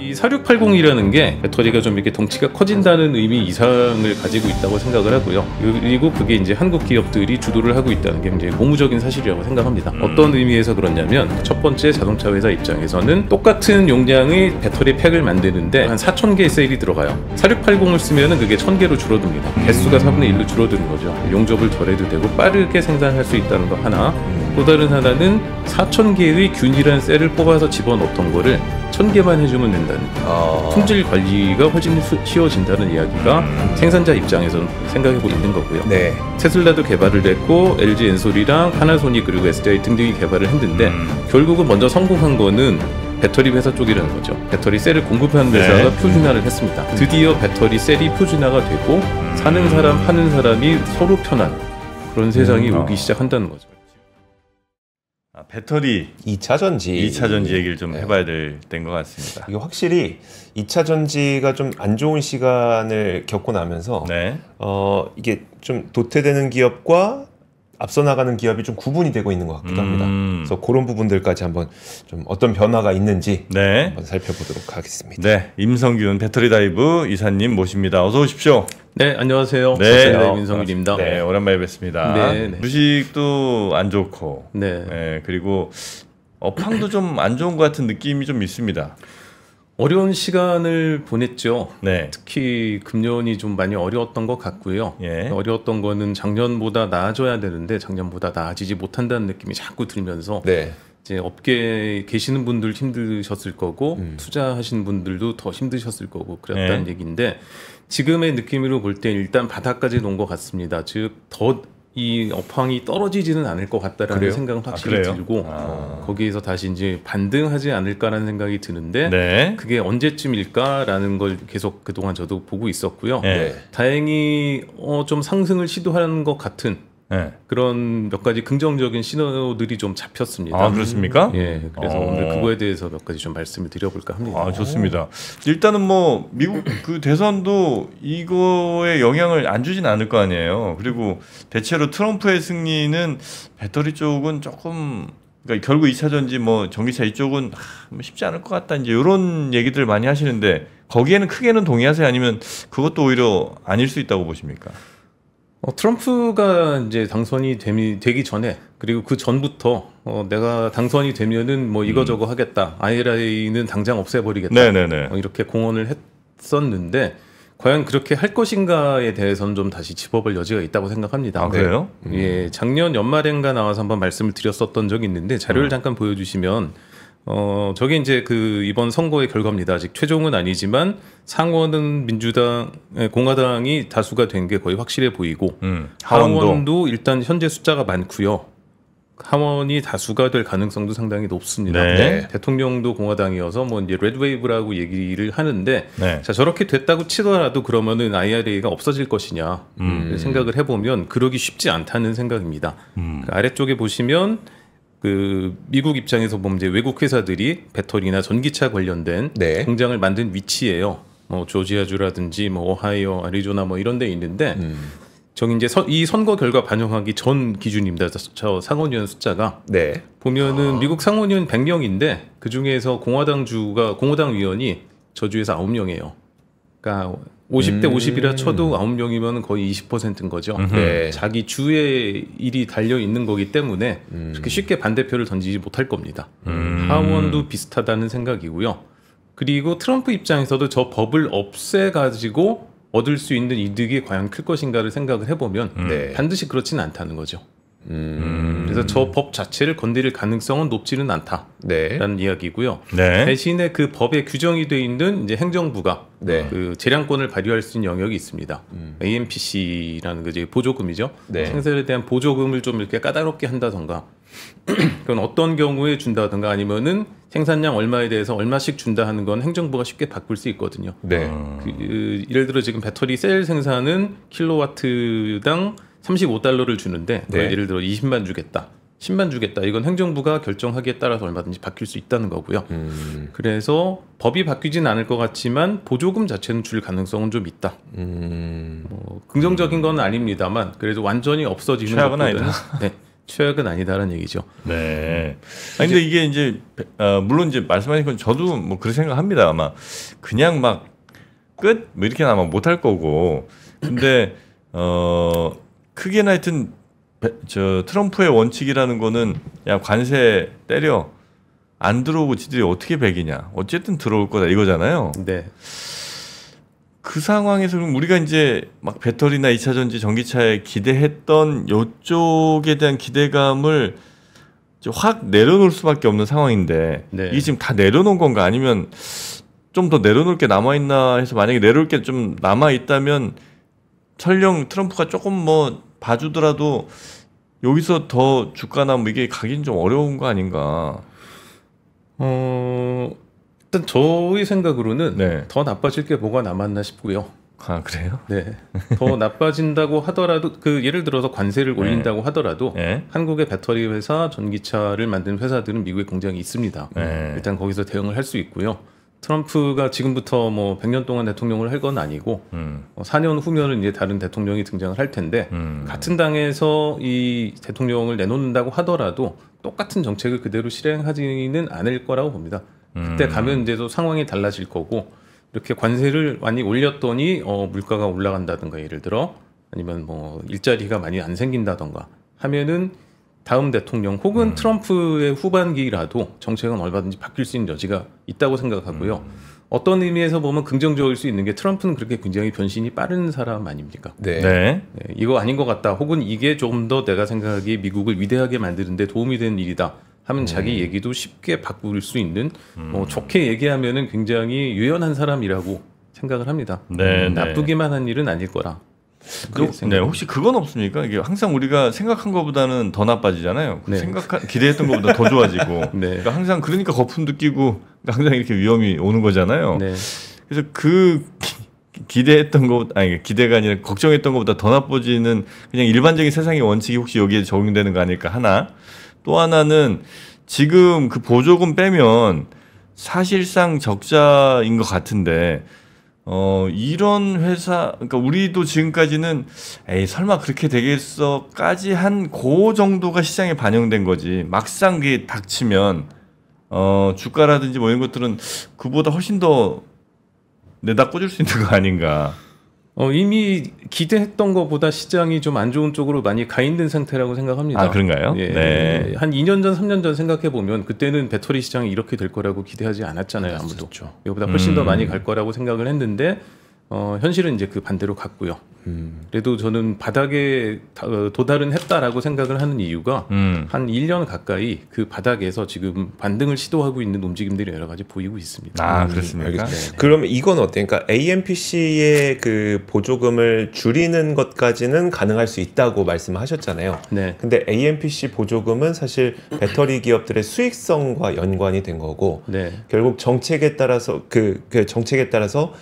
이 4680이라는 게 배터리가 좀 이렇게 덩치가 커진다는 의미 이상을 가지고 있다고 생각을 하고요. 그리고 그게 이제 한국 기업들이 주도를 하고 있다는 게 이제 고무적인 사실이라고 생각합니다. 어떤 의미에서 그러냐면 첫 번째 자동차 회사 입장에서는 똑같은 용량의 배터리 팩을 만드는데 한 4,000개의 셀이 들어가요. 4680을 쓰면은 그게 1,000개로 줄어듭니다. 개수가 4분의 1로 줄어드는 거죠. 용접을 덜해도 되고 빠르게 생산할 수 있다는 거 하나. 또 다른 하나는 4,000개의 균일한 셀을 뽑아서 집어넣던 거를 1,000개만 해주면 된다는 품질 관리가 훨씬 쉬워진다는 이야기가 생산자 입장에서는 생각하고 있는 거고요. 네. 테슬라도 개발을 했고 LG 엔솔이랑 파나소닉 그리고 SDI 등등이 개발을 했는데 결국은 먼저 성공한 거는 배터리 회사 쪽이라는 거죠. 배터리 셀을 공급하는 회사가 표준화를 했습니다. 드디어 배터리 셀이 표준화가 되고 사는 사람 파는 사람이 서로 편한 그런 세상이 오기 시작한다는 거죠. 배터리 2차 전지 얘기를 좀 해봐야 될 때인 것 같습니다. 이게 확실히 2차 전지가 좀 안 좋은 시간을 겪고 나면서 이게 좀 도태되는 기업과 앞서 나가는 기업이 좀 구분이 되고 있는 것 같기도 합니다. 그래서 그런 부분들까지 한번 좀 어떤 변화가 있는지 한번 살펴보도록 하겠습니다. 네, 임성균 배터리 다이브 이사님 모십니다. 어서 오십시오. 네, 안녕하세요. 네, 임성균입니다. 네, 오랜만에 뵙습니다. 네. 주식도 안 좋고, 그리고 업황도 좀 안 좋은 것 같은 느낌이 좀 있습니다. 어려운 시간을 보냈죠. 네. 특히 금년이 좀 많이 어려웠던 것 같고요. 어려웠던 거는 작년보다 나아져야 되는데 작년보다 나아지지 못한다는 느낌이 자꾸 들면서 이제 업계에 계시는 분들 힘드셨을 거고 투자하신 분들도 더 힘드셨을 거고 그랬다는 얘기인데 지금의 느낌으로 볼 때 일단 바닥까지 놓은 것 같습니다. 즉 더 이 업황이 떨어지지는 않을 것 같다라는 생각은 확실히 들고 거기에서 다시 이제 반등하지 않을까라는 생각이 드는데 그게 언제쯤일까라는 걸 계속 그동안 저도 보고 있었고요. 다행히 좀 상승을 시도하는 것 같은 그런 몇 가지 긍정적인 신호들이 좀 잡혔습니다. 아, 그렇습니까? 예, 그래서 오늘 그거에 대해서 몇 가지 좀 말씀을 드려볼까 합니다. 아, 좋습니다. 일단은 뭐 미국 그 대선도 이거에 영향을 안 주진 않을 거 아니에요. 그리고 대체로 트럼프의 승리는 배터리 쪽은 조금 그러니까 결국 2차 전지 뭐 전기차 이쪽은 쉽지 않을 것 같다 이제 이런 얘기들 많이 하시는데 거기에는 크게는 동의하세요? 아니면 그것도 오히려 아닐 수 있다고 보십니까? 트럼프가 이제 당선이 되기 전에 그리고 그 전부터 내가 당선이 되면은 뭐 이거저거 하겠다. IRA는 당장 없애버리겠다. 이렇게 공언을 했었는데 과연 그렇게 할 것인가에 대해서는 좀 다시 짚어볼 여지가 있다고 생각합니다. 아, 그래요? 예, 작년 연말엔가 나와서 한번 말씀을 드렸었던 적이 있는데 자료를 잠깐 보여주시면 저게 이제 그 이번 선거의 결과입니다. 아직 최종은 아니지만 상원은 공화당이 다수가 된 게 거의 확실해 보이고 하원도 일단 현재 숫자가 많고요. 하원이 다수가 될 가능성도 상당히 높습니다. 대통령도 공화당이어서 뭐 이제 레드웨이브라고 얘기를 하는데 자 저렇게 됐다고 치더라도 그러면은 IRA가 없어질 것이냐 생각을 해보면 그러기 쉽지 않다는 생각입니다. 그 아래쪽에 보시면 그 미국 입장에서 보면 이제 외국 회사들이 배터리나 전기차 관련된 공장을 만든 위치예요. 뭐 조지아주라든지 뭐 오하이오, 애리조나 뭐 이런 데 있는데 저기 이제 이 선거 결과 반영하기 전 기준입니다. 저 상원의원 숫자가 보면은 미국 상원의원 100명인데 그 중에서 공화당 의원이 저 주에서 9명이에요. 그러니까 50대 50이라 쳐도 9명이면 거의 20%인 거죠. 자기 주의 일이 달려 있는 거기 때문에 그렇게 쉽게 반대표를 던지지 못할 겁니다. 하원도 비슷하다는 생각이고요. 그리고 트럼프 입장에서도 저 법을 없애가지고 얻을 수 있는 이득이 과연 클 것인가를 생각을 해보면 반드시 그렇지는 않다는 거죠. 그래서 저 법 자체를 건드릴 가능성은 높지는 않다라는 이야기고요. 대신에 그 법에 규정이 되어 있는 이제 행정부가 그 재량권을 발휘할 수 있는 영역이 있습니다. AMPC라는 게 이제 보조금이죠. 생산에 대한 보조금을 좀 이렇게 까다롭게 한다던가, 그건 어떤 경우에 준다던가 아니면은 생산량 얼마에 대해서 얼마씩 준다 하는 건 행정부가 쉽게 바꿀 수 있거든요. 예를 들어 지금 배터리 셀 생산은 킬로와트당 35달러를 주는데 예를 들어 20만 주겠다, 10만 주겠다. 이건 행정부가 결정하기에 따라서 얼마든지 바뀔 수 있다는 거고요. 그래서 법이 바뀌진 않을 것 같지만 보조금 자체는 줄 가능성은 좀 있다. 긍정적인 건 아닙니다만 그래도 완전히 없어지는 것보다는 최악은 아니다라는 얘기죠. 네. 아니 근데 이게 이제 물론 이제 말씀하신 건 저도 뭐 그렇게 생각합니다. 아마 그냥 막 끝 뭐 이렇게는 아마 못할 거고. 근데 크게는 하여튼 저 트럼프의 원칙이라는 거는 야 관세 때려 안 들어오고 지들이 어떻게 배기냐 어쨌든 들어올 거다 이거잖아요. 네. 그 상황에서 그럼 우리가 이제 막 배터리나 2차 전지 전기차에 기대했던 요쪽에 대한 기대감을 확 내려놓을 수밖에 없는 상황인데 네. 이게 지금 다 내려놓은 건가 아니면 좀 더 내려놓을 게 남아있나 해서 만약에 내려올 게 좀 남아있다면 설령 트럼프가 조금 뭐 봐주더라도 여기서 더 주가나 뭐 이게 가긴 좀 어려운 거 아닌가. 일단 저의 생각으로는 네. 더 나빠질 게 뭐가 남았나 싶고요. 아 그래요? 네. 더 나빠진다고 하더라도 그 예를 들어서 관세를 올린다고 하더라도 네. 한국의 배터리 회사, 전기차를 만드는 회사들은 미국에 공장이 있습니다. 네. 일단 거기서 대응을 할 수 있고요. 트럼프가 지금부터 뭐 100년 동안 대통령을 할 건 아니고 4년 후면은 이제 다른 대통령이 등장을 할 텐데 같은 당에서 이 대통령을 내놓는다고 하더라도 똑같은 정책을 그대로 실행하지는 않을 거라고 봅니다. 그때 가면 이제 또 상황이 달라질 거고 이렇게 관세를 많이 올렸더니 물가가 올라간다든가 예를 들어 아니면 뭐 일자리가 많이 안 생긴다든가 하면은 다음 대통령 혹은 트럼프의 후반기라도 정책은 얼마든지 바뀔 수 있는 여지가 있다고 생각하고요. 어떤 의미에서 보면 긍정적일 수 있는 게 트럼프는 그렇게 굉장히 변신이 빠른 사람 아닙니까? 네. 네. 네, 이거 아닌 것 같다. 혹은 이게 조금 더 내가 생각하기에 미국을 위대하게 만드는 데 도움이 되는 일이다. 하면 자기 얘기도 쉽게 바꿀 수 있는 좋게 얘기하면은 굉장히 유연한 사람이라고 생각을 합니다. 네, 나쁘기만 한 일은 아닐 거라. 네, 혹시 그건 없습니까? 이게 항상 우리가 생각한 것보다는 더 나빠지잖아요. 네. 기대했던 것보다 더 좋아지고. 네. 그러니까 항상 그러니까 거품도 끼고 항상 이렇게 위험이 오는 거잖아요. 네. 그래서 그 기대했던 것 아니 기대가 아니라 걱정했던 것보다 더 나빠지는 그냥 일반적인 세상의 원칙이 혹시 여기에 적용되는 거 아닐까 하나. 또 하나는 지금 그 보조금 빼면 사실상 적자인 것 같은데 이런 회사 그러니까 우리도 지금까지는 에이 설마 그렇게 되겠어까지 한 그 정도가 시장에 반영된 거지 막상 그게 닥치면 주가라든지 뭐 이런 것들은 그보다 훨씬 더 내다 꽂을 수 있는 거 아닌가. 이미 기대했던 것보다 시장이 좀 안 좋은 쪽으로 많이 가 있는 상태라고 생각합니다. 아, 그런가요? 예, 네. 한 2년 전, 3년 전 생각해 보면 그때는 배터리 시장이 이렇게 될 거라고 기대하지 않았잖아요, 아무도. 이거보다 훨씬 더 많이 갈 거라고 생각을 했는데 현실은 이제 그 반대로 갔고요. 그래도 저는 바닥에 도달은 했다라고 생각을 하는 이유가 한 1년 가까이 그 바닥에서 지금 반등을 시도하고 있는 움직임들이 여러 가지 보이고 있습니다. 아, 그렇습니까? 그럼 이건 어때요? 그러니까 AMPC의 그 보조금을 줄이는 것까지는 가능할 수 있다고 말씀하셨잖아요. 네. 근데 AMPC 보조금은 사실 배터리 기업들의 수익성과 연관이 된 거고 네. 결국 정책에 따라서 그 정책에 따라서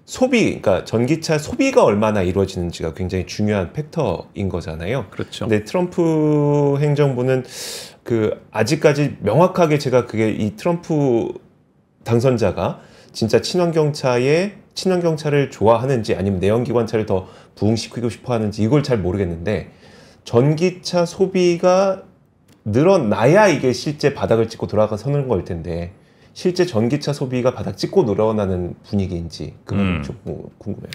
소비, 그러니까 전기차 소비가 얼마나 이루어지는지가 굉장히 중요한 팩터인 거잖아요. 그렇죠. 근데 트럼프 행정부는 그 아직까지 명확하게 제가 그게 이 트럼프 당선자가 진짜 친환경차를 좋아하는지 아니면 내연기관차를 더 부흥시키고 싶어 하는지 이걸 잘 모르겠는데 전기차 소비가 늘어나야 이게 실제 바닥을 찍고 돌아서는 걸 텐데 실제 전기차 소비가 바닥 찍고 늘어나는 분위기인지 그건 좀 궁금해요.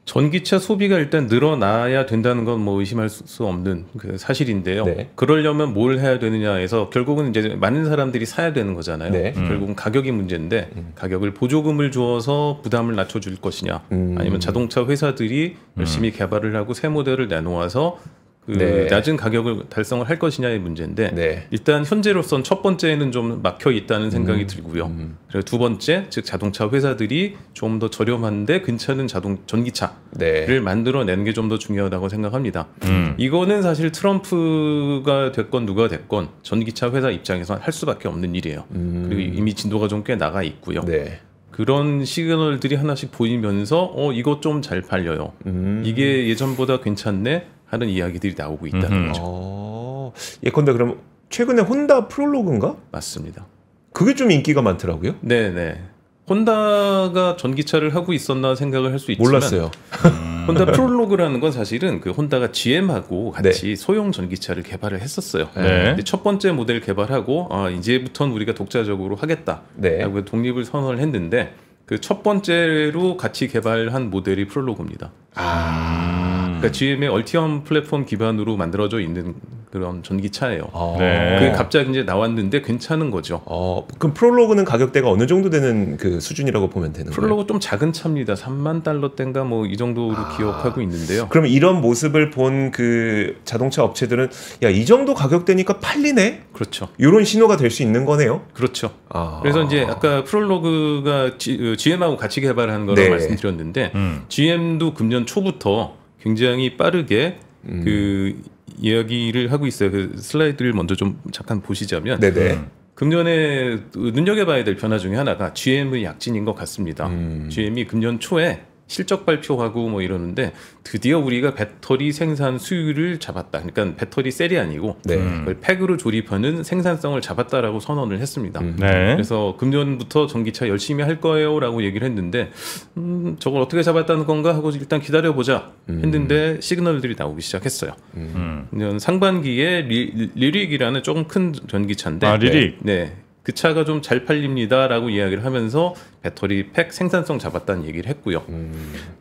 전기차 소비가 일단 늘어나야 된다는 건 뭐 의심할 수 없는 그 사실인데요. 네. 그러려면 뭘 해야 되느냐에서 결국은 이제 많은 사람들이 사야 되는 거잖아요. 네. 결국은 가격이 문제인데 가격을 보조금을 주어서 부담을 낮춰줄 것이냐 아니면 자동차 회사들이 열심히 개발을 하고 새 모델을 내놓아서 그 네. 낮은 가격을 달성을 할 것이냐의 문제인데 네. 일단 현재로선 첫 번째는 좀 막혀 있다는 생각이 들고요. 그리고 두 번째, 즉 자동차 회사들이 좀 더 저렴한데 괜찮은 전기차를 네. 만들어내는 게 좀 더 중요하다고 생각합니다. 이거는 사실 트럼프가 됐건 누가 됐건 전기차 회사 입장에서 할 수밖에 없는 일이에요. 그리고 이미 진도가 좀 꽤 나가 있고요. 네. 그런 시그널들이 하나씩 보이면서 이거 좀 잘 팔려요. 이게 예전보다 괜찮네 하는 이야기들이 나오고 있다는 거죠. 예컨대 그럼 최근에 혼다 프롤로그인가? 맞습니다. 그게 좀 인기가 많더라고요. 네네. 혼다가 전기차를 하고 있었나 생각을 할 수 있지만 몰랐어요. 혼다 프롤로그라는 건 사실은 그 혼다가 GM하고 같이 네. 소형 전기차를 개발을 했었어요. 네. 근데 첫 번째 모델 개발하고 이제부터는 우리가 독자적으로 하겠다라고 네. 독립을 선언을 했는데 그 첫 번째로 같이 개발한 모델이 프롤로그입니다. 그러니까 GM의 얼티엄 플랫폼 기반으로 만들어져 있는 그런 전기차예요. 네. 그게 갑자기 이제 나왔는데 괜찮은 거죠. 그럼 프롤로그는 가격대가 어느 정도 되는 그 수준이라고 보면 되는 거예요? 프롤로그 좀 작은 차입니다. 3만 달러대인가 뭐 이 정도로 기억하고 있는데요. 그러면 이런 모습을 본 그 자동차 업체들은 야, 이 정도 가격대니까 팔리네? 그렇죠. 이런 신호가 될 수 있는 거네요. 그렇죠. 그래서 이제 아까 프롤로그가 GM하고 같이 개발한 거라고 네. 말씀드렸는데 GM도 금년 초부터 굉장히 빠르게 그 이야기를 하고 있어요. 그 슬라이드를 먼저 좀 잠깐 보시자면 네네. 금년에 눈여겨봐야 될 변화 중에 하나가 GM의 약진인 것 같습니다. GM이 금년 초에 실적 발표하고 뭐 이러는데 드디어 우리가 배터리 생산 수율을 잡았다. 그러니까 배터리 셀이 아니고 네. 그걸 팩으로 조립하는 생산성을 잡았다라고 선언을 했습니다. 네. 그래서 금년부터 전기차 열심히 할 거예요라고 얘기를 했는데 저걸 어떻게 잡았다는 건가 하고 일단 기다려보자 했는데 시그널들이 나오기 시작했어요. 금년 상반기에 리릭이라는 조금 큰 전기차인데 리릭. 네. 그 차가 좀 잘 팔립니다라고 이야기를 하면서 배터리 팩 생산성 잡았다는 얘기를 했고요.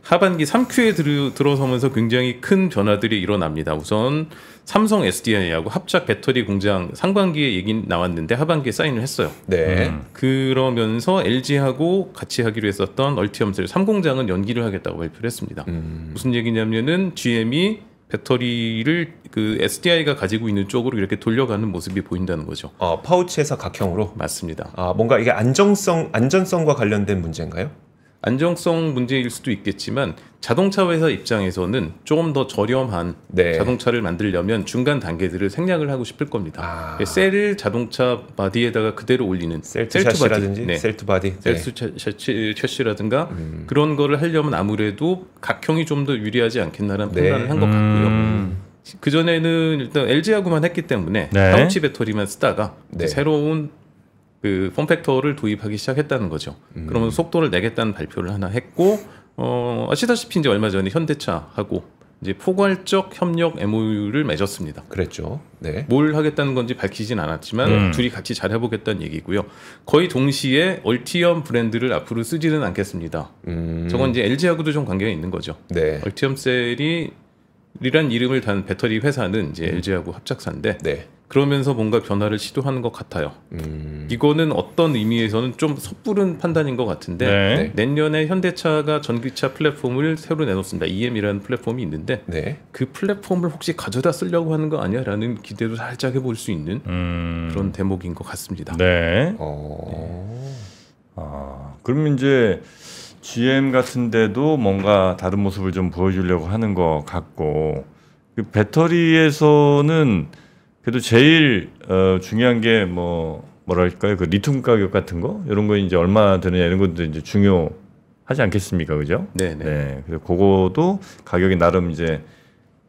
하반기 3Q에 들어서면서 굉장히 큰 변화들이 일어납니다. 우선 삼성 SDI하고 합작 배터리 공장 상반기에 얘기 나왔는데 하반기에 사인을 했어요. 네. 그러면서 LG하고 같이 하기로 했었던 얼티엄셀 3공장은 연기를 하겠다고 발표를 했습니다. 무슨 얘기냐면은 GM이 배터리를 그 SDI가 가지고 있는 쪽으로 이렇게 돌려가는 모습이 보인다는 거죠. 파우치에서 각형으로? 맞습니다. 뭔가 이게 안전성과 관련된 문제인가요? 안정성 문제일 수도 있겠지만 자동차 회사 입장에서는 조금 더 저렴한 네. 자동차를 만들려면 중간 단계들을 생략을 하고 싶을 겁니다. 셀을 자동차 바디에다가 그대로 올리는 셀트 샤시라든지 셀트 바디, 셀트 샤시라든가 그런 거를 하려면 아무래도 각형이 좀 더 유리하지 않겠나라는 판단을 한 것 같고요. 그전에는 일단 LG하고만 했기 때문에 파우치 배터리만 쓰다가 새로운 그 폼팩터를 도입하기 시작했다는 거죠. 그러면 속도를 내겠다는 발표를 하나 했고 아시다시피 이제 얼마 전에 현대차하고 이제 포괄적 협력 MOU를 맺었습니다. 그랬죠. 네. 뭘 하겠다는 건지 밝히진 않았지만 둘이 같이 잘 해보겠다는 얘기고요. 거의 동시에 얼티엄 브랜드를 앞으로 쓰지는 않겠습니다. 저건 이제 LG하고도 좀 관계가 있는 거죠. 네. 얼티엄 셀이란 이름을 단 배터리 회사는 이제 LG하고 합작사인데 네. 그러면서 뭔가 변화를 시도하는 것 같아요. 이거는 어떤 의미에서는 좀 섣부른 판단인 것 같은데 내년에 현대차가 전기차 플랫폼을 새로 내놓습니다. EM이라는 플랫폼이 있는데 그 플랫폼을 혹시 가져다 쓰려고 하는 거 아니야? 라는 기대도 살짝 해볼 수 있는 그런 대목인 것 같습니다. 네. 그럼 이제 GM 같은 데도 뭔가 다른 모습을 좀 보여주려고 하는 것 같고 그 배터리에서는 그래도 제일 중요한 게 뭐랄까요? 그 리튬 가격 같은 거 이런 거 이제 얼마 드느냐 이런 것도 이제 중요하지 않겠습니까, 그죠? 네. 그래서 그거도 가격이 나름 이제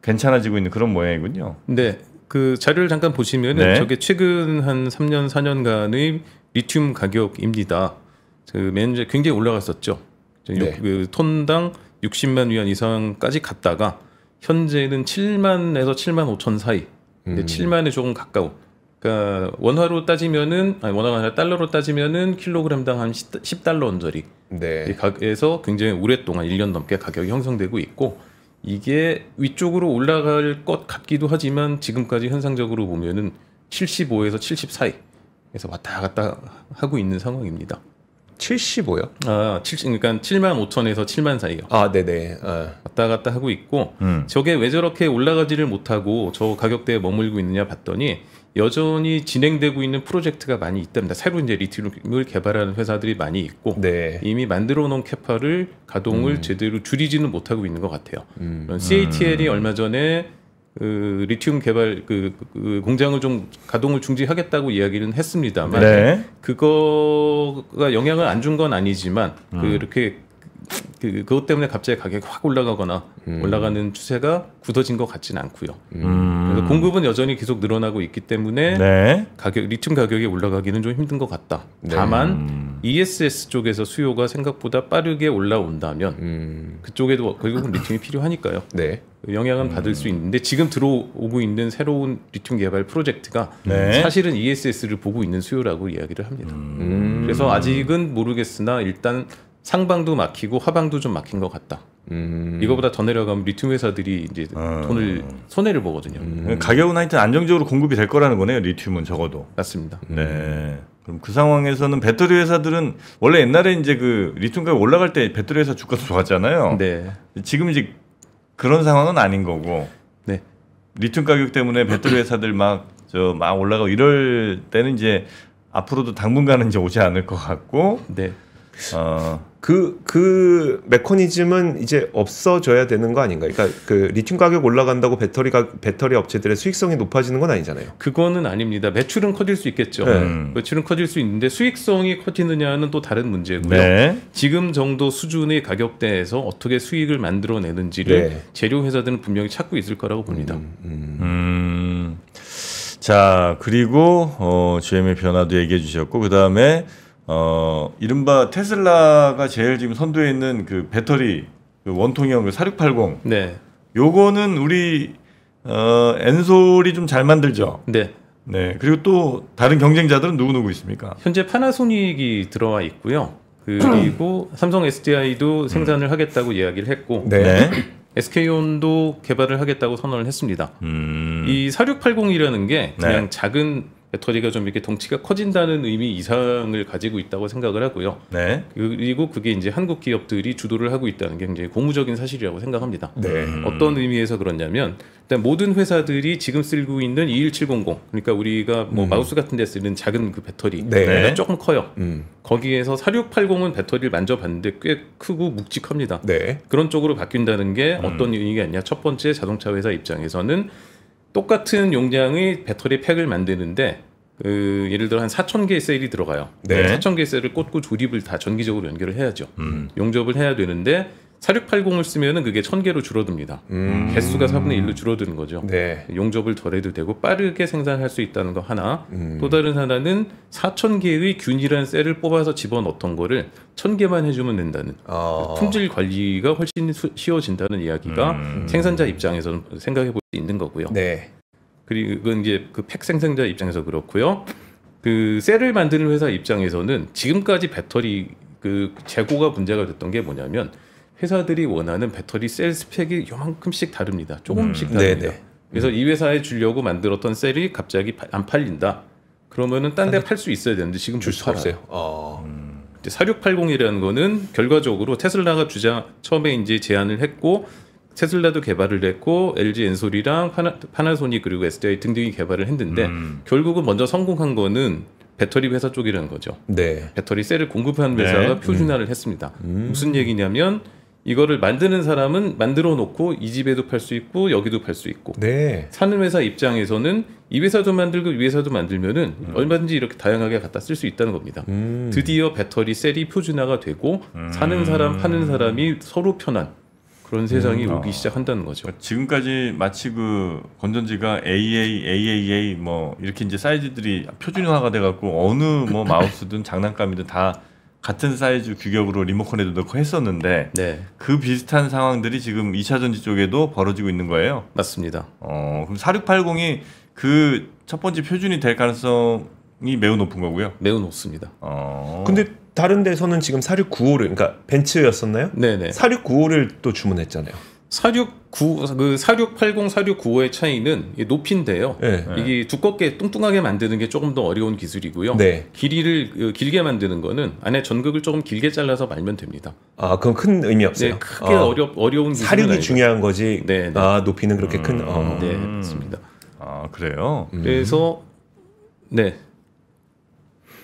괜찮아지고 있는 그런 모양이군요. 네. 그 자료를 잠깐 보시면은 저게 최근 한 3년 4년간의 리튬 가격입니다. 그 매년 굉장히 올라갔었죠. 그 톤당 60만 위안 이상까지 갔다가 현재는 7만에서 7만 5천 사이. 근데 7만에 조금 가까운. 그러니까 원화로 따지면은 원화가 아니라 달러로 따지면은 킬로그램당 한 10달러 언저리. 이 가격에서 굉장히 오랫동안 1년 넘게 가격이 형성되고 있고 이게 위쪽으로 올라갈 것 같기도 하지만 지금까지 현상적으로 보면은 75에서 70 사이에서 왔다 갔다 하고 있는 상황입니다. 75요? 그러니까 7만 5천에서 7만 사이요. 네네. 왔다 갔다 하고 있고 저게 왜 저렇게 올라가지를 못하고 저 가격대에 머물고 있느냐 봤더니 여전히 진행되고 있는 프로젝트가 많이 있답니다. 새로 이제 리튬을 개발하는 회사들이 많이 있고 이미 만들어 놓은 캐파를 가동을 제대로 줄이지는 못하고 있는 것 같아요. CATL이 얼마 전에 그 리튬 개발 그 공장을 좀 가동을 중지하겠다고 이야기는 했습니다만 그거가 영향을 안 준 건 아니지만 그렇게 그것 때문에 갑자기 가격이 확 올라가거나 올라가는 추세가 굳어진 것 같지는 않고요. 그래서 공급은 여전히 계속 늘어나고 있기 때문에 네. 리튬 가격이 올라가기는 좀 힘든 것 같다. 네. 다만 ESS 쪽에서 수요가 생각보다 빠르게 올라온다면 그쪽에도 결국은 리튬이 필요하니까요. 네. 영향은 받을 수 있는데 지금 들어오고 있는 새로운 리튬 개발 프로젝트가 네. 사실은 ESS를 보고 있는 수요라고 이야기를 합니다. 그래서 아직은 모르겠으나 일단 상방도 막히고 하방도 좀 막힌 것 같다. 이거보다 더 내려가면 리튬 회사들이 이제 손해를 보거든요. 가격은 하여튼 안정적으로 공급이 될 거라는 거네요. 리튬은 적어도. 맞습니다. 네. 그럼 그 상황에서는 배터리 회사들은 원래 옛날에 이제 그 리튬 가격 올라갈 때 배터리 회사 주가도 좋았잖아요. 네. 지금 이제 그런 상황은 아닌 거고. 네. 리튬 가격 때문에 배터리 회사들 막 올라가고 이럴 때는 이제 앞으로도 당분간은 이제 오지 않을 것 같고. 네. 그 메커니즘은 이제 없어져야 되는 거 아닌가요? 그러니까 그 리튬 가격 올라간다고 배터리 업체들의 수익성이 높아지는 건 아니잖아요. 그거는 아닙니다. 매출은 커질 수 있겠죠. 매출은 커질 수 있는데 수익성이 커지느냐는 또 다른 문제고요. 네. 지금 정도 수준의 가격대에서 어떻게 수익을 만들어내는지를 재료 회사들은 분명히 찾고 있을 거라고 봅니다. 자, 그리고 GM의 변화도 얘기해 주셨고 그 다음에 이른바 테슬라가 제일 지금 선두에 있는 그 배터리 그 원통형 그 4680. 네. 요거는 우리 엔솔이 좀 잘 만들죠. 네. 네. 그리고 또 다른 경쟁자들은 누구 있습니까? 현재 파나소닉이 들어와 있고요. 그리고 삼성 SDI도 생산을 하겠다고 이야기를 했고, 네. SK온도 개발을 하겠다고 선언을 했습니다. 이 4680이라는 게 그냥 작은 배터리가 좀 이렇게 덩치가 커진다는 의미 이상을 가지고 있다고 생각을 하고요. 네. 그리고 그게 이제 한국 기업들이 주도를 하고 있다는 게 굉장히 고무적인 사실이라고 생각합니다. 네. 어떤 의미에서 그러냐면 일단 모든 회사들이 지금 쓰고 있는 21700, 그러니까 우리가 뭐 마우스 같은 데 쓰는 작은 그 배터리 네. 조금 커요. 거기에서 4680은 배터리를 만져봤는데 꽤 크고 묵직합니다. 네. 그런 쪽으로 바뀐다는 게 어떤 의미가 있냐. 첫 번째, 자동차 회사 입장에서는 똑같은 용량의 배터리 팩을 만드는데 예를 들어 한 4,000개의 셀이 들어가요. 네. 4,000개의 셀을 꽂고 조립을 다 전기적으로 연결을 해야죠. 용접을 해야 되는데 4680을 쓰면은 그게 1000개로 줄어듭니다. 개수가 4분의 1로 줄어드는 거죠. 네. 용접을 덜 해도 되고 빠르게 생산할 수 있다는 거 하나. 또 다른 하나는 4000개의 균일한 셀을 뽑아서 집어넣던 거를 1000개만 해주면 된다는 품질 관리가 훨씬 쉬워진다는 이야기가 생산자 입장에서는 생각해 볼 수 있는 거고요. 네. 그리고 그건 이제 그 팩 생산자 입장에서 그렇고요. 그 셀을 만드는 회사 입장에서는 지금까지 배터리 그 재고가 문제가 됐던 게 뭐냐면 회사들이 원하는 배터리 셀 스펙이 요만큼씩 다릅니다. 조금씩 다릅니다. 네네. 그래서 이 회사에 주려고 만들었던 셀이 갑자기 안 팔린다. 그러면은 딴 데 팔 수 있어야 되는데 지금 줄 수가 없어요. 4680이라는 거는 결과적으로 테슬라가 처음에 이제 제안을 했고 테슬라도 개발을 했고 LG 엔솔이랑 파나소닉 그리고 SDI 등등이 개발을 했는데 결국은 먼저 성공한 거는 배터리 회사 쪽이라는 거죠. 네. 배터리 셀을 공급하는 회사가 표준화를 했습니다. 무슨 얘기냐면 이거를 만드는 사람은 만들어 놓고 이 집에도 팔 수 있고 여기도 팔 수 있고 네. 사는 회사 입장에서는 이 회사도 만들고 이 회사도 만들면은 얼마든지 이렇게 다양하게 갖다 쓸 수 있다는 겁니다. 드디어 배터리 셀이 표준화가 되고 사는 사람 파는 사람이 서로 편한 그런 세상이 오기 시작한다는 거죠. 지금까지 마치 그 건전지가 AA, AAA 뭐 이렇게 이제 사이즈들이 표준화가 돼갖고 어느 뭐 마우스든 장난감이든 다 같은 사이즈 규격으로 리모컨에도 넣고 했었는데 네. 그 비슷한 상황들이 지금 2차 전지 쪽에도 벌어지고 있는 거예요. 맞습니다. 그럼 4680이 그 첫 번째 표준이 될 가능성이 매우 높은 거고요. 매우 높습니다. 근데 다른 데서는 지금 4695를 그러니까 벤츠였었나요? 네네. 4695를 또 주문했잖아요. 4680, 4695의 차이는 높이인데요. 네. 이게 두껍게 뚱뚱하게 만드는 게 조금 더 어려운 기술이고요. 네. 길이를 길게 만드는 거는 안에 전극을 조금 길게 잘라서 말면 됩니다. 아, 그건 큰 의미 없어요. 네, 크게 어려운 기술은 사륙이 아니죠. 중요한 거지. 네, 네. 높이는 그렇게 큰. 네, 맞습니다. 아, 그래요? 그래서 네.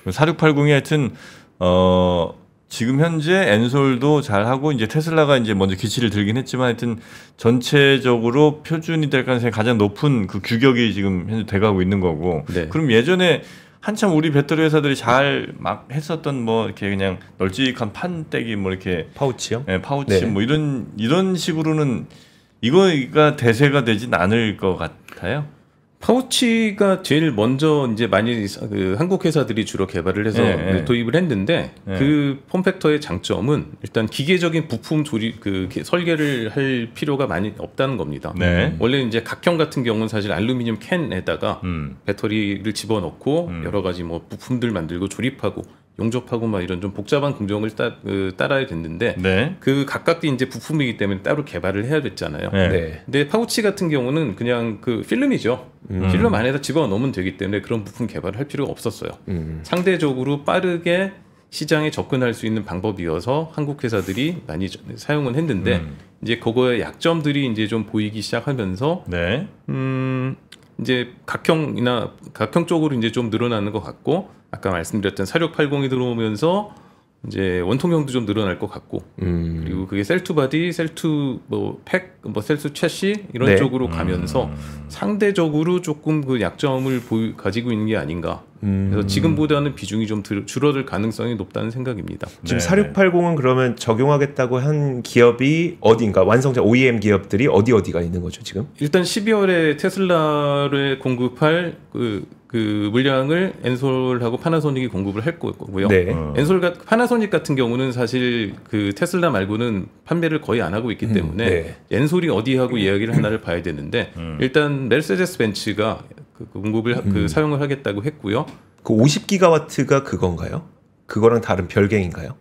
4680이 하여튼 지금 현재 엔솔도 잘하고 이제 테슬라가 이제 먼저 기치를 들긴 했지만 하여튼 전체적으로 표준이 될 가능성이 가장 높은 그 규격이 지금 현재 돼가고 있는 거고. 네. 그럼 예전에 한참 우리 배터리 회사들이 잘 막 했었던 뭐 이렇게 그냥 널찍한 판때기 뭐 이렇게 파우치요? 네, 파우치 뭐 이런 식으로는 이거가 대세가 되진 않을 것 같아요. 파우치가 제일 먼저 이제 많이 그 한국 회사들이 주로 개발을 해서 도입을 했는데 그 폼팩터의 장점은 일단 기계적인 부품 조립 그 설계를 할 필요가 많이 없다는 겁니다. 원래 이제 각형 같은 경우는 사실 알루미늄 캔에다가 배터리를 집어넣고 여러 가지 뭐 부품들 만들고 조립하고 용접하고 막 이런 좀 복잡한 공정을 따라야 됐는데 그 각각이 이제 부품이기 때문에 따로 개발을 해야 됐잖아요. 근데 파우치 같은 경우는 그냥 그 필름이죠. 필름 안에다 집어넣으면 되기 때문에 그런 부품 개발을 할 필요가 없었어요. 상대적으로 빠르게 시장에 접근할 수 있는 방법이어서 한국 회사들이 많이 사용은 했는데 이제 그거의 약점들이 이제 좀 보이기 시작하면서 이제 각형 쪽으로 이제 좀 늘어나는 것 같고 아까 말씀드렸던 4680이 들어오면서 이제 원통형도 좀 늘어날 것 같고 그리고 그게 셀2 바디, 셀2 뭐 팩, 뭐 셀2 채시 이런 쪽으로 가면서 상대적으로 조금 그 약점을 가지고 있는 게 아닌가. 그래서 지금보다는 비중이 좀 줄어들 가능성이 높다는 생각입니다. 지금 4680은 그러면 적용하겠다고 한 기업이 어디인가? 완성자 OEM 기업들이 어디가 있는 거죠 지금? 일단 12월에 테슬라를 공급할 그 물량을 엔솔하고 파나소닉이 공급을 할 거고요. 파나소닉 같은 경우는 사실 그 테슬라 말고는 판매를 거의 안 하고 있기 때문에 엔솔이 어디하고 이야기를 하나를 봐야 되는데 일단 메르세데스 벤츠가 그 공급을 사용을 하겠다고 했고요. 그 50기가와트가 그건가요? 그거랑 다른 별개인가요?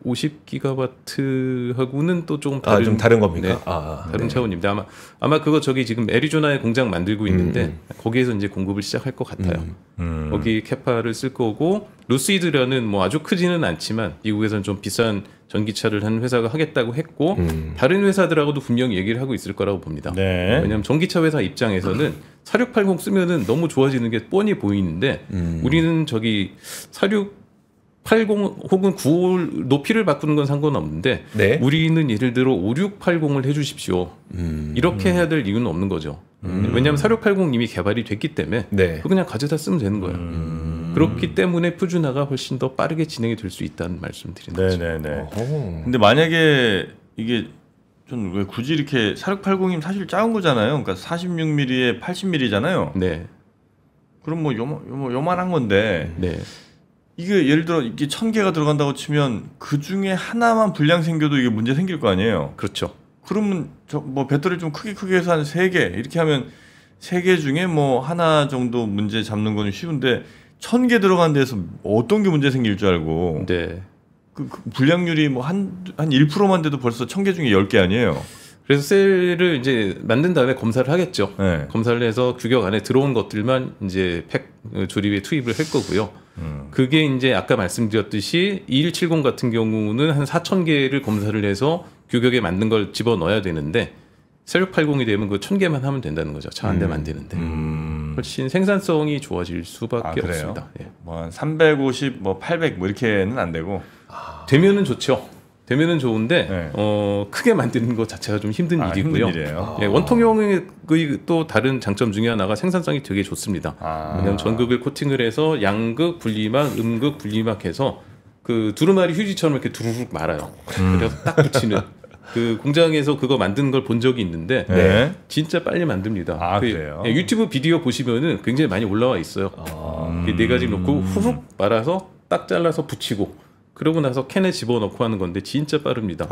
50기가와트하고는 또 조금 좀 다른 겁니까? 네, 다른 차원입니다. 아마 그거 저기 지금 애리조나에 공장 만들고 있는데 거기에서 이제 공급을 시작할 것 같아요. 거기 캐파를 쓸 거고 루시드라는 뭐 아주 크지는 않지만 미국에서는 좀 비싼 전기차를 한 회사가 하겠다고 했고 다른 회사들하고도 분명히 얘기를 하고 있을 거라고 봅니다. 왜냐하면 전기차 회사 입장에서는 4680 쓰면은 너무 좋아지는 게 뻔히 보이는데 우리는 저기 4680 혹은 95 높이를 바꾸는 건 상관없는데 우리는 예를 들어 5680을 해주십시오. 이렇게 해야 될 이유는 없는 거죠. 왜냐하면 4680 이미 개발이 됐기 때문에 그거 그냥 가져다 쓰면 되는 거예요. 그렇기 때문에 푸주나가 훨씬 더 빠르게 진행이 될 수 있다는 말씀 드리는 거죠. 근데 만약에 이게 좀 왜 굳이 이렇게 4680이면 사실 작은 거잖아요. 그러니까 46mm에 80mm잖아요. 그럼 뭐 요만한 건데 이게 예를 들어 이게 1000개가 들어간다고 치면 그 중에 하나만 불량 생겨도 이게 문제 생길 거 아니에요. 그렇죠. 그러면 뭐 배터리 좀 크게 해서 한 3개 이렇게 하면 3개 중에 뭐 하나 정도 문제 잡는 건 쉬운데 1000개 들어간 데서 어떤 게 문제 생길 줄 알고 그 불량률이 뭐 한 1%만 돼도 벌써 1000개 중에 10개 아니에요. 그래서 셀을 이제 만든 다음에 검사를 하겠죠. 검사를 해서 규격 안에 들어온 것들만 이제 팩 조립에 투입을 할 거고요. 그게 이제 아까 말씀드렸듯이 2170 같은 경우는 한 4000개를 검사를 해서 규격에 맞는 걸 집어넣어야 되는데 4680이 되면 그 1000개만 하면 된다는 거죠. 차 한 대 만드는데. 훨씬 생산성이 좋아질 수밖에 없습니다. 뭐 350, 뭐 800 뭐 이렇게는 안 되고 되면은 좋죠. 되면은 좋은데 크게 만드는 것 자체가 좀 힘든 일이고요. 원통형의 또 다른 장점 중에 하나가 생산성이 되게 좋습니다. 왜냐하면 전극을 코팅을 해서 양극, 분리막, 음극, 분리막 해서 그 두루마리 휴지처럼 이렇게 두루룩 말아요. 그래서 딱 붙이는 그 공장에서 그거 만든 걸 본 적이 있는데 진짜 빨리 만듭니다. 그래요? 유튜브 비디오 보시면은 굉장히 많이 올라와 있어요. 4가지 놓고 후룩 말아서 딱 잘라서 붙이고 그러고 나서 캔에 집어넣고 하는 건데 진짜 빠릅니다.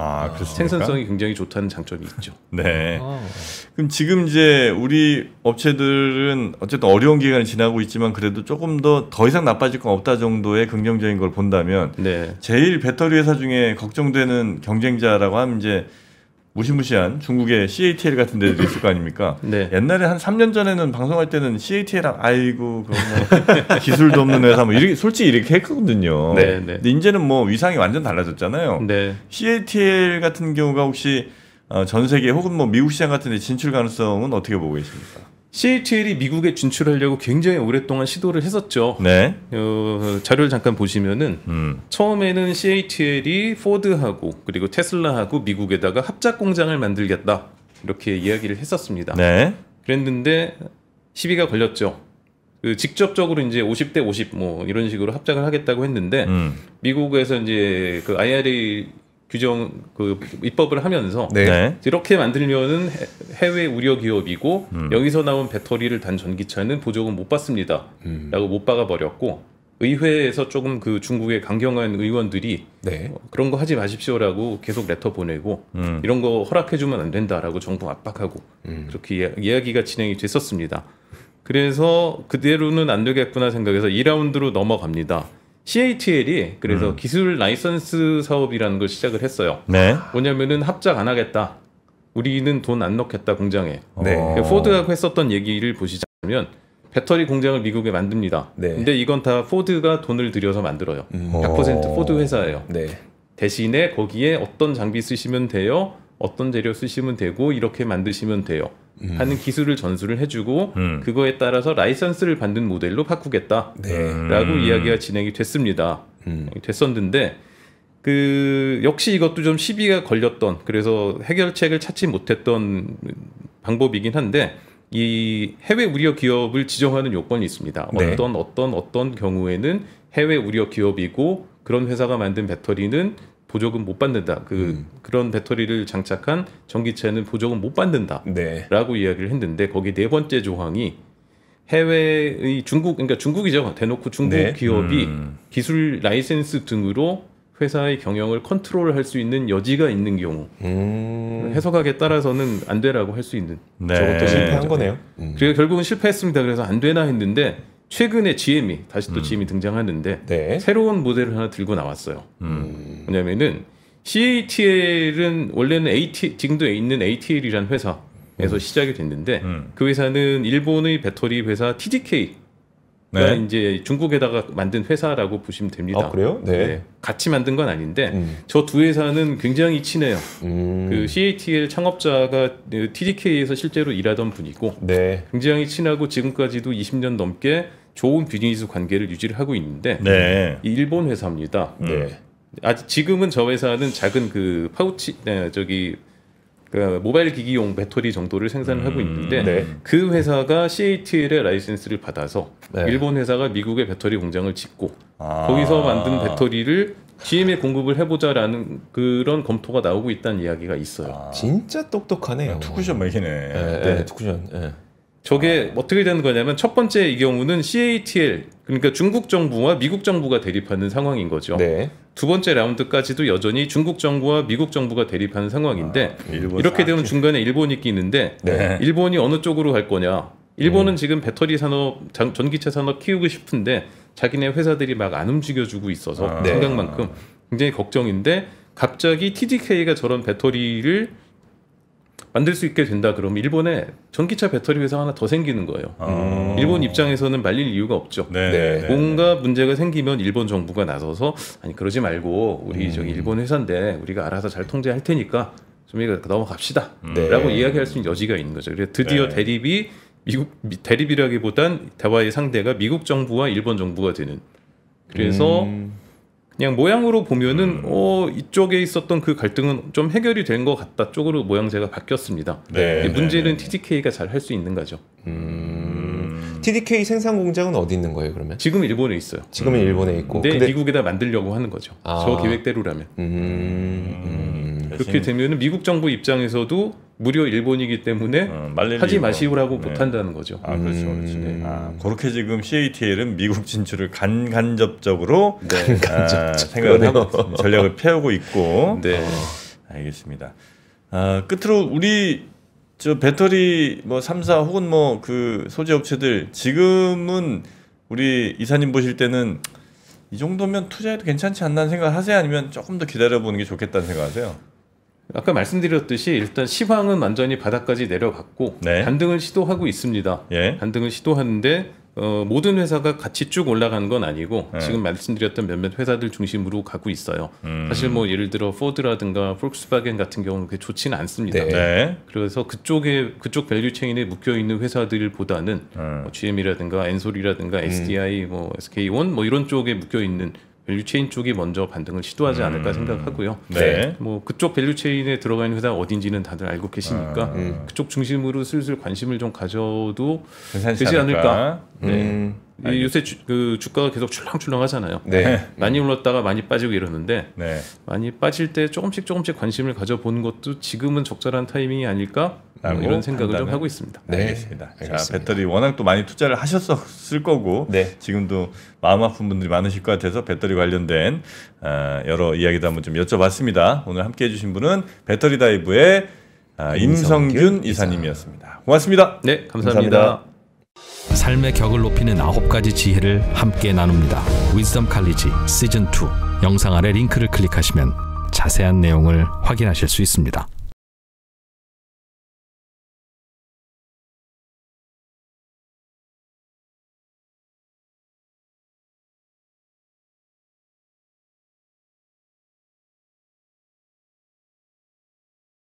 생산성이 굉장히 좋다는 장점이 있죠. 그럼 지금 이제 우리 업체들은 어쨌든 어려운 기간을 지나고 있지만 그래도 조금 더 이상 나빠질 건 없다 정도의 긍정적인 걸 본다면 제일 배터리 회사 중에 걱정되는 경쟁자라고 하면 이제 무시무시한 중국의 CATL 같은 데도 있을 거 아닙니까? 옛날에 한 3년 전에는 방송할 때는 CATL랑 아이고 그거 뭐 기술도 없는 회사 뭐 이렇게 솔직히 이렇게 했거든요. 근데 이제는 뭐 위상이 완전 달라졌잖아요. CATL 같은 경우가 혹시 전 세계 혹은 뭐 미국 시장 같은 데 진출 가능성은 어떻게 보고 계십니까? CATL이 미국에 진출하려고 굉장히 오랫동안 시도를 했었죠. 자료를 잠깐 보시면은 처음에는 CATL이 포드하고 그리고 테슬라하고 미국에다가 합작 공장을 만들겠다 이렇게 이야기를 했었습니다. 그랬는데 시비가 걸렸죠. 그 직접적으로 이제 50대 50 뭐 이런 식으로 합작을 하겠다고 했는데 미국에서 이제 그 IRA 규정 그 입법을 하면서 네. 이렇게 만들면은 해외 우려 기업이고 여기서 나온 배터리를 단 전기차는 보조금 못 받습니다라고 못 박아 버렸고 의회에서 조금 그 중국의 강경한 의원들이 그런 거 하지 마십시오라고 계속 레터 보내고 이런 거 허락해주면 안 된다라고 정부 압박하고 그렇게 이야기가 진행이 됐었습니다. 그래서 그대로는 안 되겠구나 생각해서 2라운드로 넘어갑니다. CATL이 그래서 기술 라이선스 사업이라는 걸 시작을 했어요. 네. 뭐냐면은 합작 안 하겠다. 우리는 돈 안 넣겠다 공장에. 포드하고 했었던 얘기를 보시자면 배터리 공장을 미국에 만듭니다. 근데 이건 다 포드가 돈을 들여서 만들어요. 100% 포드 회사예요. 대신에 거기에 어떤 장비 쓰시면 돼요. 어떤 재료 쓰시면 되고 이렇게 만드시면 돼요. 하는 기술을 전수를 해주고 그거에 따라서 라이선스를 받는 모델로 바꾸겠다라고 이야기가 진행이 됐습니다. 됐었는데 그 역시 이것도 좀 시비가 걸렸던 그래서 해결책을 찾지 못했던 방법이긴 한데 이 해외 우려 기업을 지정하는 요건이 있습니다. 어떤 경우에는 해외 우려 기업이고 그런 회사가 만든 배터리는 보조금 못 받는다. 그런 배터리를 장착한 전기차는 보조금 못 받는다라고 이야기를 했는데 거기 네 번째 조항이 해외의 그러니까 중국이죠. 대놓고 중국 기업이 기술 라이센스 등으로 회사의 경영을 컨트롤할 수 있는 여지가 있는 경우 해석하기에 따라서는 안 되라고 할 수 있는 저것도 실패한 거네요. 그리고 결국은 실패했습니다. 그래서 안 되나 했는데 최근에 GM이 다시 또 GM이 등장하는데 새로운 모델을 하나 들고 나왔어요. 뭐냐면은 CATL은 원래는 지금도 있는 ATL이라는 회사에서 시작이 됐는데 그 회사는 일본의 배터리 회사 TDK가 이제 중국에다가 만든 회사라고 보시면 됩니다. 아, 그래요? 같이 만든 건 아닌데 저 두 회사는 굉장히 친해요. 그 CATL 창업자가 TDK에서 실제로 일하던 분이고 굉장히 친하고 지금까지도 20년 넘게 좋은 비즈니스 관계를 유지를 하고 있는데 이 일본 회사입니다. 아직 지금은 저 회사는 작은 그 파우치 그 모바일 기기용 배터리 정도를 생산을 하고 있는데 그 회사가 CATL의 라이센스를 받아서 일본 회사가 미국의 배터리 공장을 짓고 거기서 만든 배터리를 GM에 공급을 해보자라는 그런 검토가 나오고 있다는 이야기가 있어요. 진짜 똑똑하네요. 투쿠션 맥이네. 투쿠션. 저게 어떻게 되는 거냐면 첫 번째 이 경우는 CATL 그러니까 중국 정부와 미국 정부가 대립하는 상황인 거죠. 두 번째 라운드까지도 여전히 중국 정부와 미국 정부가 대립하는 상황인데 이렇게 되면 중간에 일본이 끼는데 일본이 어느 쪽으로 갈 거냐. 일본은 지금 배터리 산업, 전기차 산업 키우고 싶은데 자기네 회사들이 막 안 움직여주고 있어서 생각만큼 굉장히 걱정인데 갑자기 TDK가 저런 배터리를 만들 수 있게 된다 그러면 일본에 전기차 배터리 회사 하나 더 생기는 거예요. 일본 입장에서는 말릴 이유가 없죠. 뭔가 문제가 생기면 일본 정부가 나서서 아니 그러지 말고 우리 저기 일본 회사인데 우리가 알아서 잘 통제할 테니까 좀 이거 넘어갑시다 라고 이야기할 수 있는 여지가 있는 거죠. 그래서 드디어 대립이 대립이라기보단 대화의 상대가 미국 정부와 일본 정부가 되는 그래서 그냥 모양으로 보면은 이쪽에 있었던 그 갈등은 좀 해결이 된 것 같다 쪽으로 모양새가 바뀌었습니다. 문제는 TDK가 잘 할 수 있는 거죠. TDK 생산 공장은 어디 있는 거예요, 그러면? 지금 일본에 있어요. 지금은 일본에 있고. 근데 미국에다 만들려고 하는 거죠. 저 계획대로라면. 그렇게 되면은 미국 정부 입장에서도 무려 일본이기 때문에 하지 마시오라고 못한다는 거죠. 그렇죠. 그렇게 지금 CATL은 미국 진출을 간간접적으로 생각을 하고 전략을 펴고 있고. 알겠습니다. 끝으로 우리 저 배터리 뭐 3사 혹은 뭐 그 소재 업체들 지금은 우리 이사님 보실 때는 이 정도면 투자해도 괜찮지 않나 생각하세요? 아니면 조금 더 기다려보는 게 좋겠다는 생각하세요? 아까 말씀드렸듯이 일단 시황은 완전히 바닥까지 내려갔고 반등을 시도하고 있습니다. 반등을 시도하는데 모든 회사가 같이 쭉 올라가는 건 아니고 지금 말씀드렸던 몇몇 회사들 중심으로 가고 있어요. 사실 뭐 예를 들어 포드라든가 폴크스바겐 같은 경우는 그게 좋지는 않습니다. 그래서 그쪽 밸류 체인에 묶여 있는 회사들보다는 GM이라든가 엔솔이라든가 SDI, 뭐 SK1 뭐 이런 쪽에 묶여 있는 밸류체인 쪽이 먼저 반등을 시도하지 않을까 생각하고요. 네. 뭐 그쪽 밸류체인에 들어가 있는 회사가 어딘지는 다들 알고 계시니까 그쪽 중심으로 슬슬 관심을 좀 가져도 되지 않을까. 네. 요새 그 주가가 계속 출렁출렁하잖아요. 네. 많이 올랐다가 많이 빠지고 이러는데 네. 많이 빠질 때 조금씩 관심을 가져보는 것도 지금은 적절한 타이밍이 아닐까 이런 생각을 좀 하고 있습니다. 네, 알겠습니다. 자, 배터리 워낙 또 많이 투자를 하셨을 거고 네. 지금도 마음 아픈 분들이 많으실 것 같아서 배터리 관련된 여러 이야기도 한번 좀 여쭤봤습니다. 오늘 함께해 주신 분은 배터리 다이브의 임성균 이사님이었습니다. 고맙습니다. 네, 감사합니다. 삶의 격을 높이는 9가지 지혜를 함께 나눕니다. 위즈덤 칼리지 시즌 2 영상 아래 링크를 클릭하시면 자세한 내용을 확인하실 수 있습니다.